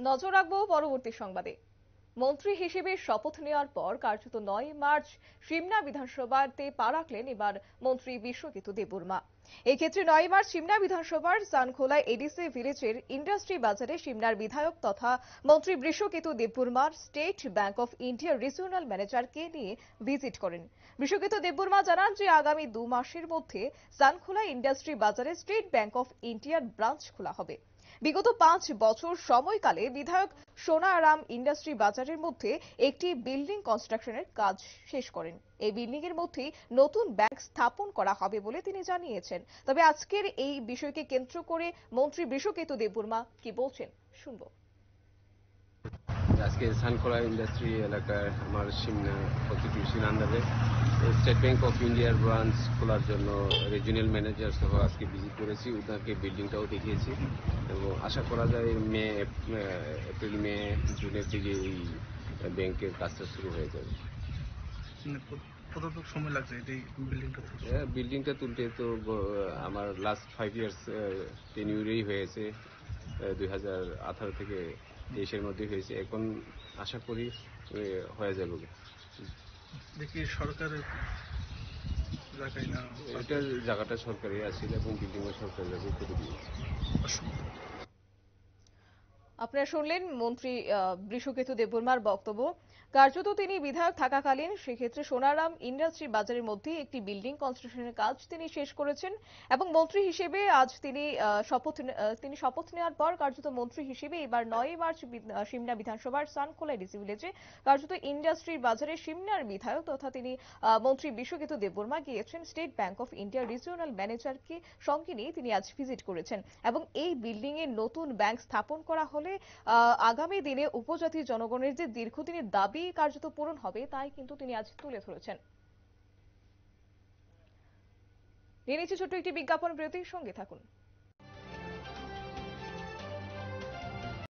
নজর রাখবো পরবর্তী সংবাদে। মন্ত্রী হিসেবে শপথ নেওয়ার পর কার্যত 9 মার্চ সিমনা বিধানসভাতে পা রাখলেন এবার মন্ত্রী বিশ্বজিৎ দেববর্মা। এই ক্ষেত্রে 9 মার্চ সিমনা বিধানসভার সানখোলা এডিসি ভিলেজের ইন্ডাস্ট্রি বাজারে সিমনার বিধায়ক তথা মন্ত্রী বিশ্বজিৎ দেববর্মার স্টেট ব্যাংক অফ ইন্ডিয়ার রিজিওনাল ম্যানেজারকে নিয়ে ভিজিট করেন। বিশ্বজিৎ দেববর্মা জানান যে আগামী 2 মাসের মধ্যে সানখোলা ইন্ডাস্ট্রি বাজারে স্টেট ব্যাংক অফ ইন্ডিয়ার ব্রাঞ্চ খোলা হবে। বিগত 5 বছর সময়কালে বিধায়ক সোনারাম ইন্ডাস্ট্রি বাজারের মধ্যে একটি বিল্ডিং কনস্ট্রাকশনের কাজ শেষ করেন। এই বিল্ডিং এর মধ্যেই নতুন ব্যাংক স্থাপন করা হবে বলে তিনি জানিয়েছেন। তবে আজকের এই বিষয়কে কেন্দ্র করে মন্ত্রী বিশ্বজিৎ দেববর্মা কি বলছেন শুনবো। আজকে সানখোলা ইন্ডাস্ট্রি এলাকার আমার সিমনা কনস্টিটিউশন আন্ডারে স্টেট ব্যাংক অফ ইন্ডিয়ার ব্রাঞ্চ খোলার জন্য রিজিওনাল ম্যানেজার সহ আজকে ভিজিট করেছি। ওনাকে বিল্ডিংটাও দেখিয়েছি এবং আশা করা যায় এপ্রিল মে জুনের দিকে এই ব্যাংকের কাজটা শুরু হয়ে যাবে। কতটুকু সময় লাগছে এই বিল্ডিংটা তুলতে? তো আমার লাস্ট 5 ইয়ার্স টেনিউরেই হয়েছে, 2018 থেকে 23-এর মধ্যে হয়েছে। এখন আশা করি হয়ে যাবে। দেখি সরকারের জায়গায় না, এটার জায়গাটা সরকারি আছে এবং বিল্ডিংও সরকারি জায়গায় করে দিয়েছে। আপনারা শুনলেন মন্ত্রী বিশ্বজিৎ দেববর্মার বক্তব্য। কার্যত তিনি বিধায়ক থাকাকালীন সেক্ষেত্রে সোনারাম ইন্ডাস্ট্রি বাজারের মধ্যে একটি বিল্ডিং কনস্ট্রাকশনের কাজ তিনি শেষ করেছেন এবং মন্ত্রী হিসেবে আজ তিনি শপথ নেওয়ার পর কার্যত মন্ত্রী হিসেবে এবার 9 মার্চ সিমনা বিধানসভার সানখোলা এডিসি ভিলেজে কার্যত ইন্ডাস্ট্রির বাজারে সিমনার বিধায়ক তথা তিনি মন্ত্রী বিশ্বজিৎ দেববর্মা গিয়েছেন স্টেট ব্যাংক অফ ইন্ডিয়ার রিজিওনাল ম্যানেজারকে সঙ্গে নিয়ে তিনি আজ ভিজিট করেছেন এবং এই বিল্ডিং এ নতুন ব্যাংক স্থাপন করা হলে আগামী দিনে উপজাতি জনগণের যে দীর্ঘদিনের দাবি কার্যত পূরণ হবে তাই কিন্তু তিনি আজ তুলে ধরেছেন। নিয়ে নিচ্ছে ছোট্ট একটি বিজ্ঞাপন বিরতির সঙ্গে থাকুন।